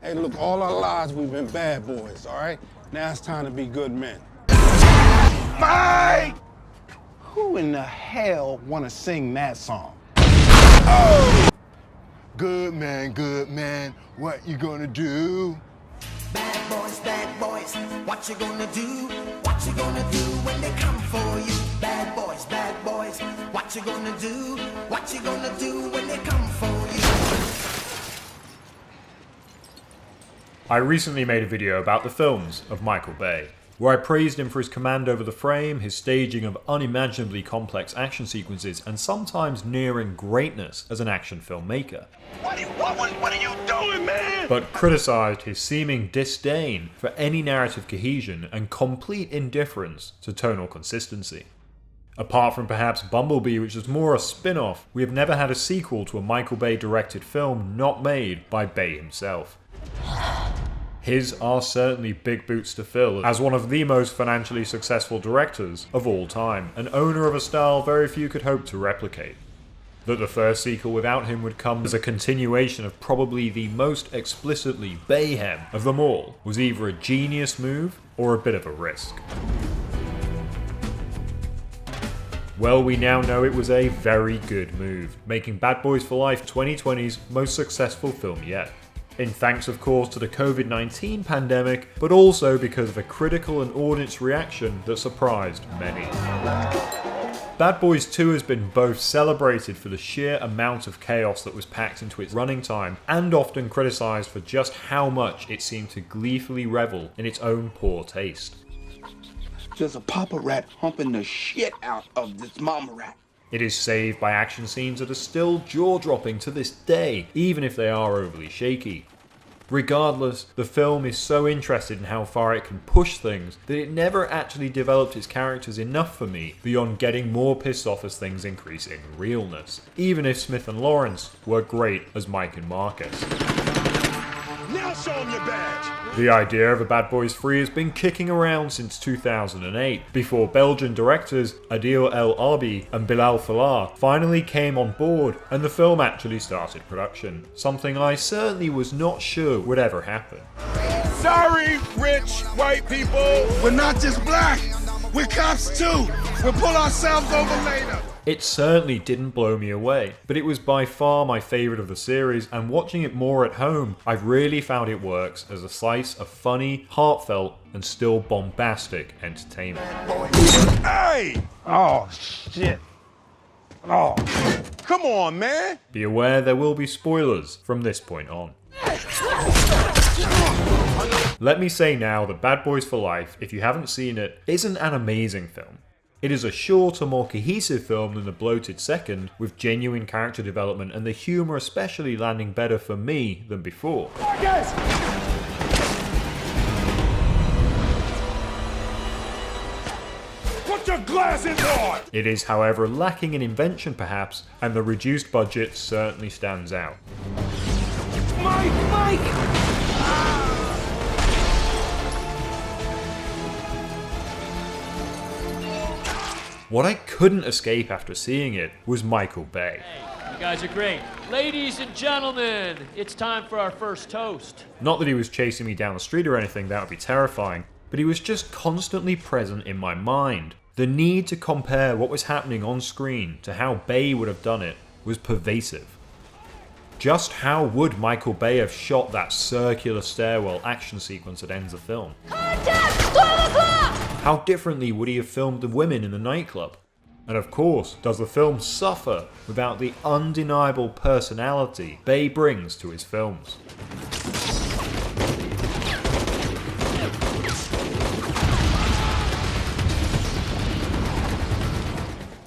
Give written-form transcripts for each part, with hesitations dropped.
Hey, look, all our lives we've been bad boys, all right? Now it's time to be good men. Mike! Who in the hell wanna sing that song? Oh! Good man, what you gonna do? Bad boys, what you gonna do? What you gonna do when they come for you? Bad boys, what you gonna do? What you gonna do when they come for you? I recently made a video about the films of Michael Bay, where I praised him for his command over the frame, his staging of unimaginably complex action sequences, and sometimes nearing greatness as an action filmmaker. What are you doing, man? But criticised his seeming disdain for any narrative cohesion and complete indifference to tonal consistency. Apart from perhaps Bumblebee, which is more a spin-off, we have never had a sequel to a Michael Bay directed film not made by Bay himself. His are certainly big boots to fill as one of the most financially successful directors of all time, an owner of a style very few could hope to replicate. That the first sequel without him would come as a continuation of probably the most explicitly Bayhem of them all was either a genius move or a bit of a risk. Well, we now know it was a very good move, making Bad Boys for Life 2020's most successful film yet. In thanks of course to the COVID-19 pandemic, but also because of a critical and audience reaction that surprised many. Bad Boys 2 has been both celebrated for the sheer amount of chaos that was packed into its running time, and often criticised for just how much it seemed to gleefully revel in its own poor taste. There's a papa rat humping the shit out of this mama rat. It is saved by action scenes that are still jaw-dropping to this day, even if they are overly shaky. Regardless, the film is so interested in how far it can push things that it never actually developed its characters enough for me beyond getting more pissed off as things increase in realness, even if Smith and Lawrence were great as Mike and Marcus. Now show him your badge. The idea of a Bad Boys 3 has been kicking around since 2008, before Belgian directors Adil El Arbi and Bilal Fallah finally came on board and the film actually started production, something I certainly was not sure would ever happen. Sorry, rich white people. We're not just black, we're cops too. We'll pull ourselves over later. It certainly didn't blow me away, but it was by far my favourite of the series, and watching it more at home, I've really found it works as a slice of funny, heartfelt, and still bombastic entertainment. Hey! Oh, shit. Oh. Come on, man. Be aware there will be spoilers from this point on. Let me say now that Bad Boys for Life, if you haven't seen it, isn't an amazing film. It is a shorter, more cohesive film than the bloated second, with genuine character development and the humour especially landing better for me than before. Marcus! Put your glasses on! It is, however, lacking in invention perhaps, and the reduced budget certainly stands out. Mike! What I couldn't escape after seeing it was Michael Bay. You guys are great. Ladies and gentlemen, it's time for our first toast. Not that he was chasing me down the street or anything, that would be terrifying, but he was just constantly present in my mind. The need to compare what was happening on screen to how Bay would have done it was pervasive. Just how would Michael Bay have shot that circular stairwell action sequence that ends the film? Contact! 12 o'clock! How differently would he have filmed the women in the nightclub? And of course, does the film suffer without the undeniable personality Bay brings to his films?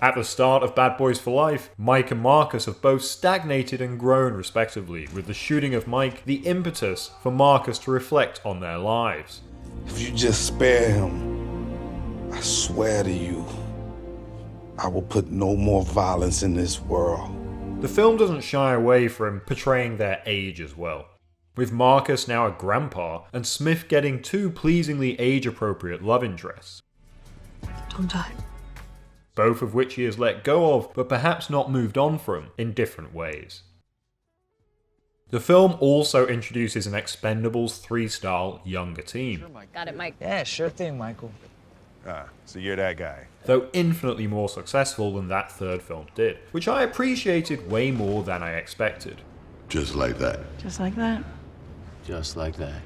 At the start of Bad Boys for Life, Mike and Marcus have both stagnated and grown respectively, with the shooting of Mike the impetus for Marcus to reflect on their lives. If you just spare him, I swear to you, I will put no more violence in this world. The film doesn't shy away from portraying their age as well, with Marcus now a grandpa and Smith getting two pleasingly age-appropriate love interests. Don't die. Both of which he has let go of, but perhaps not moved on from, in different ways. The film also introduces an Expendables 3 style younger team, Got it, Mike. Yeah, sure thing, Michael. So you're that guy. though infinitely more successful than that third film did, which I appreciated way more than I expected. Just like that. Just like that. Just like that.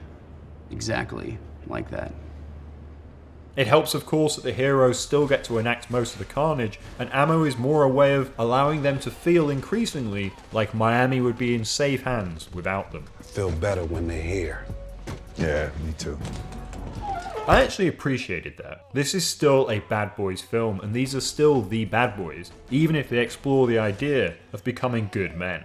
Exactly like that. It helps, of course, that the heroes still get to enact most of the carnage, and Ammo is more a way of allowing them to feel increasingly like Miami would be in safe hands without them. Feel better when they're here. Yeah, me too. I actually appreciated that. This is still a Bad Boys film, and these are still the Bad Boys, even if they explore the idea of becoming good men.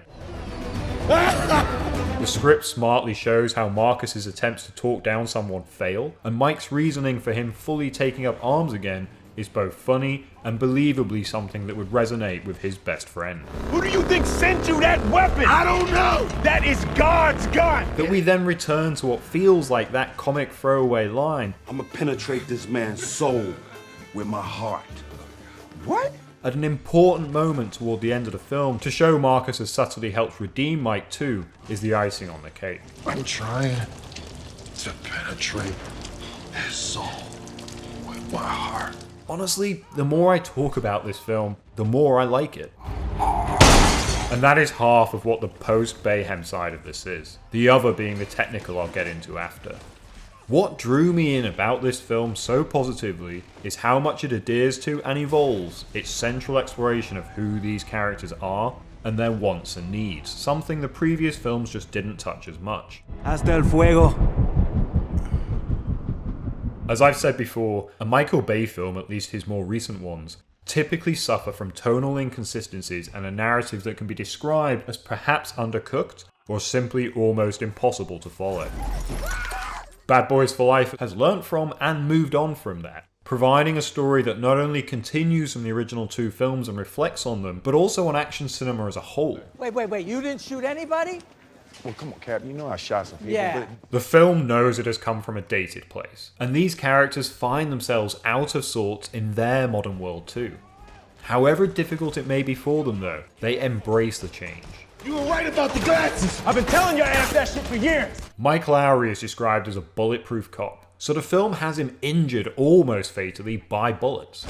The script smartly shows how Marcus's attempts to talk down someone fail, and Mike's reasoning for him fully taking up arms again is both funny and believably something that would resonate with his best friend. Who do you think sent you that weapon? I don't know. That is God's gun. That we then return to what feels like that comic throwaway line I'm gonna penetrate this man's soul with my heart. What? at an important moment toward the end of the film to show Marcus has subtly helped redeem Mike too is the icing on the cake. I'm trying to penetrate his soul with my heart. Honestly, the more I talk about this film, the more I like it. And that is half of what the post-Bayhem side of this is, the other being the technical I'll get into after. What drew me in about this film so positively is how much it adheres to and evolves its central exploration of who these characters are and their wants and needs, something the previous films just didn't touch as much. Hasta el fuego. As I've said before, a Michael Bay film, at least his more recent ones, typically suffer from tonal inconsistencies and a narrative that can be described as perhaps undercooked or simply almost impossible to follow. Bad Boys for Life has learnt from and moved on from that, providing a story that not only continues from the original two films and reflects on them, but also on action cinema as a whole. Wait, you didn't shoot anybody? Well, come on, Cap. You know I shot some people. Yeah. But The film knows it has come from a dated place, and these characters find themselves out of sorts in their modern world too. However difficult it may be for them though, they embrace the change. You were right about the glasses. I've been telling your ass that shit for years. Mike Lowry is described as a bulletproof cop, so the film has him injured almost fatally by bullets.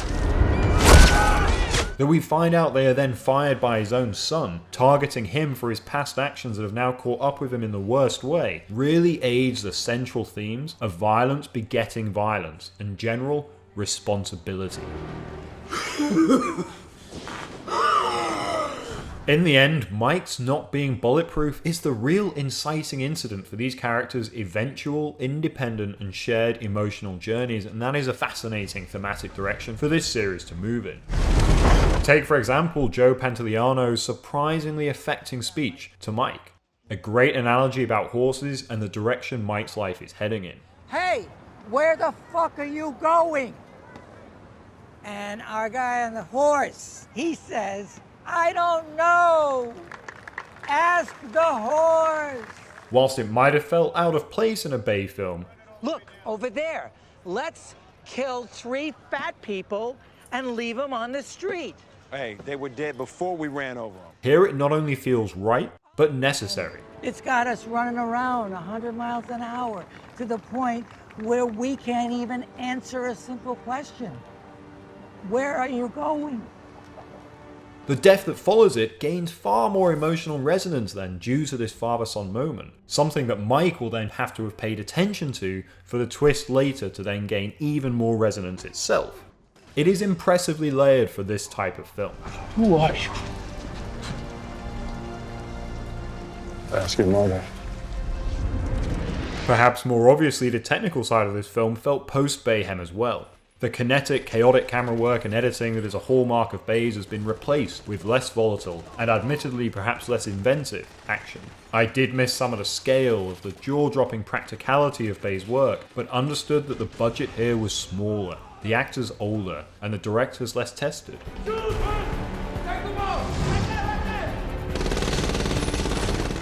Though we find out they are then fired by his own son, targeting him for his past actions that have now caught up with him in the worst way, really aids the central themes of violence begetting violence and general responsibility. In the end, Mike's not being bulletproof is the real inciting incident for these characters' eventual, independent and shared emotional journeys, and that is a fascinating thematic direction for this series to move in. Take for example Joe Pantoliano's surprisingly affecting speech to Mike, a great analogy about horses and the direction Mike's life is heading in. Hey, where the fuck are you going? And our guy on the horse, he says, I don't know. Ask the horse. Whilst it might have felt out of place in a Bay film, Look, over there. Let's kill 3 fat people and leave them on the street. Hey, they were dead before we ran over them. here it not only feels right, but necessary. It's got us running around 100 miles an hour to the point where we can't even answer a simple question. Where are you going? The death that follows it gains far more emotional resonance then due to this father-son moment, something that Mike will then have to have paid attention to for the twist later to then gain even more resonance itself. It is impressively layered for this type of film. who are you? Ask your mother. Perhaps more obviously, the technical side of this film felt post-Bayhem as well. The kinetic, chaotic camera work and editing that is a hallmark of Bay's has been replaced with less volatile, and admittedly perhaps less inventive, action. I did miss some of the scale of the jaw-dropping practicality of Bay's work, but understood that the budget here was smaller, the actors older, and the directors less tested.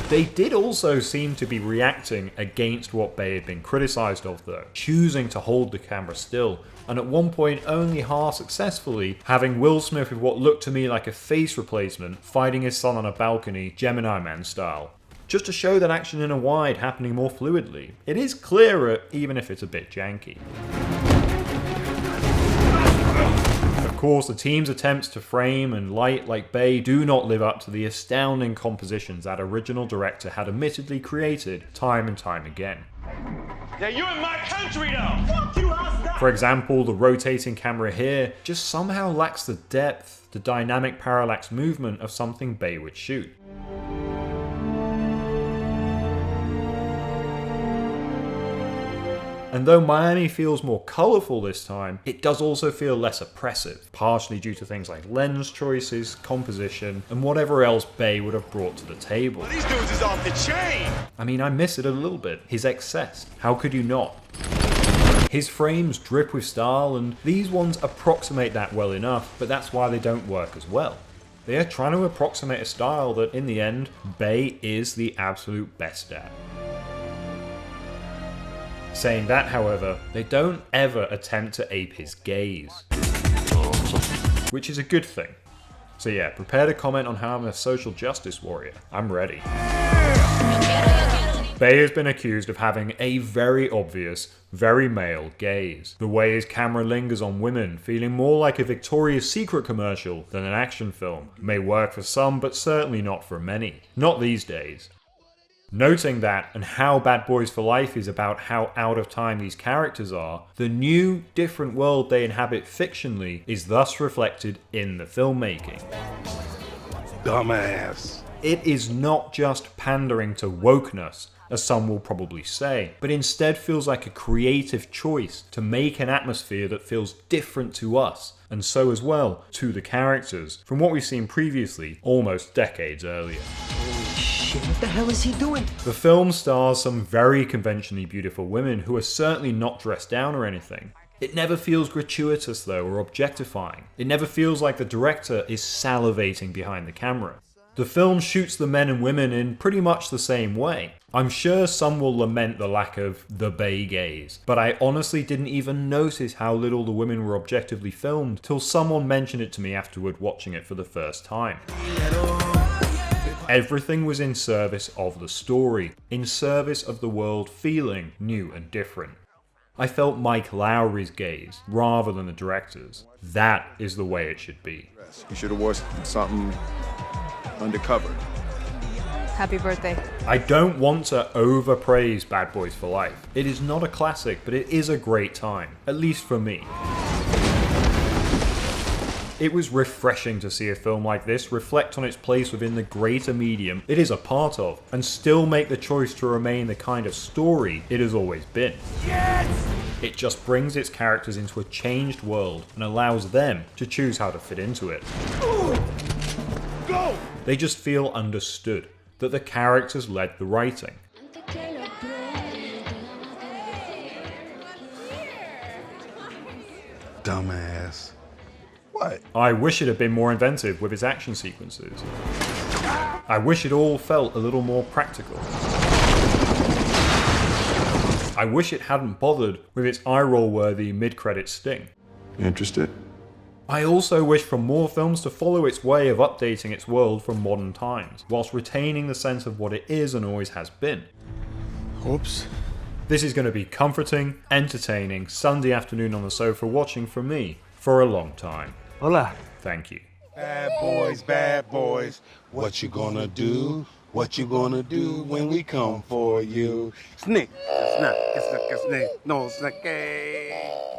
They did also seem to be reacting against what Bay had been criticised of though, choosing to hold the camera still, and at one point only half successfully, having Will Smith with what looked to me like a face replacement fighting his son on a balcony, Gemini Man style. just to show that action in a wide happening more fluidly. It is clearer, even if it's a bit janky. Of course, the team's attempts to frame and light like Bay do not live up to the astounding compositions that original director had admittedly created time and time again. Yeah, you're in my country though! Fuck you, how's that? For example, the rotating camera here just somehow lacks the depth, the dynamic parallax movement of something Bay would shoot. And though Miami feels more colourful this time, it does also feel less oppressive, partially due to things like lens choices, composition, and whatever else Bay would have brought to the table. These dudes is off the chain! I mean, I miss it a little bit. His excess. How could you not? His frames drip with style, and these ones approximate that well enough, but that's why they don't work as well. They are trying to approximate a style that, in the end, Bay is the absolute best at. Saying that, however, they don't ever attempt to ape his gaze, which is a good thing. So yeah, prepare to comment on how I'm a social justice warrior. I'm ready. Bay has been accused of having a very obvious, very male gaze. The way his camera lingers on women, feeling more like a Victoria's Secret commercial than an action film, may work for some, but certainly not for many. Not these days. Noting that, and how Bad Boys for Life is about how out of time these characters are, the new, different world they inhabit fictionally is thus reflected in the filmmaking. Dumbass. It is not just pandering to wokeness, as some will probably say, but instead feels like a creative choice to make an atmosphere that feels different to us, and so as well to the characters, from what we've seen previously, almost decades earlier. What the hell is he doing? The film stars some very conventionally beautiful women who are certainly not dressed down or anything. It never feels gratuitous though, or objectifying. It never feels like the director is salivating behind the camera. The film shoots the men and women in pretty much the same way. I'm sure some will lament the lack of the Bay gaze, but I honestly didn't even notice how little the women were objectively filmed till someone mentioned it to me afterward watching it for the first time. Everything was in service of the story, in service of the world feeling new and different. I felt Mike Lowry's gaze, rather than the director's. That is the way it should be. You should have worn something undercover. Happy birthday. I don't want to overpraise Bad Boys for Life. It is not a classic, but it is a great time, at least for me. It was refreshing to see a film like this reflect on its place within the greater medium it is a part of, and still make the choice to remain the kind of story it has always been. Yes! It just brings its characters into a changed world and allows them to choose how to fit into it. Go! They just feel understood, that the characters led the writing. Dumbass. What? I wish it had been more inventive with its action sequences. I wish it all felt a little more practical. I wish it hadn't bothered with its eye-roll-worthy mid-credit sting. Interested? I also wish for more films to follow its way of updating its world from modern times, whilst retaining the sense of what it is and always has been. Oops. This is going to be comforting, entertaining, Sunday afternoon on the sofa watching for me for a long time. Hola. Thank you. Bad boys, what you gonna do? What you gonna do when we come for you? Snake, snake, no, snake.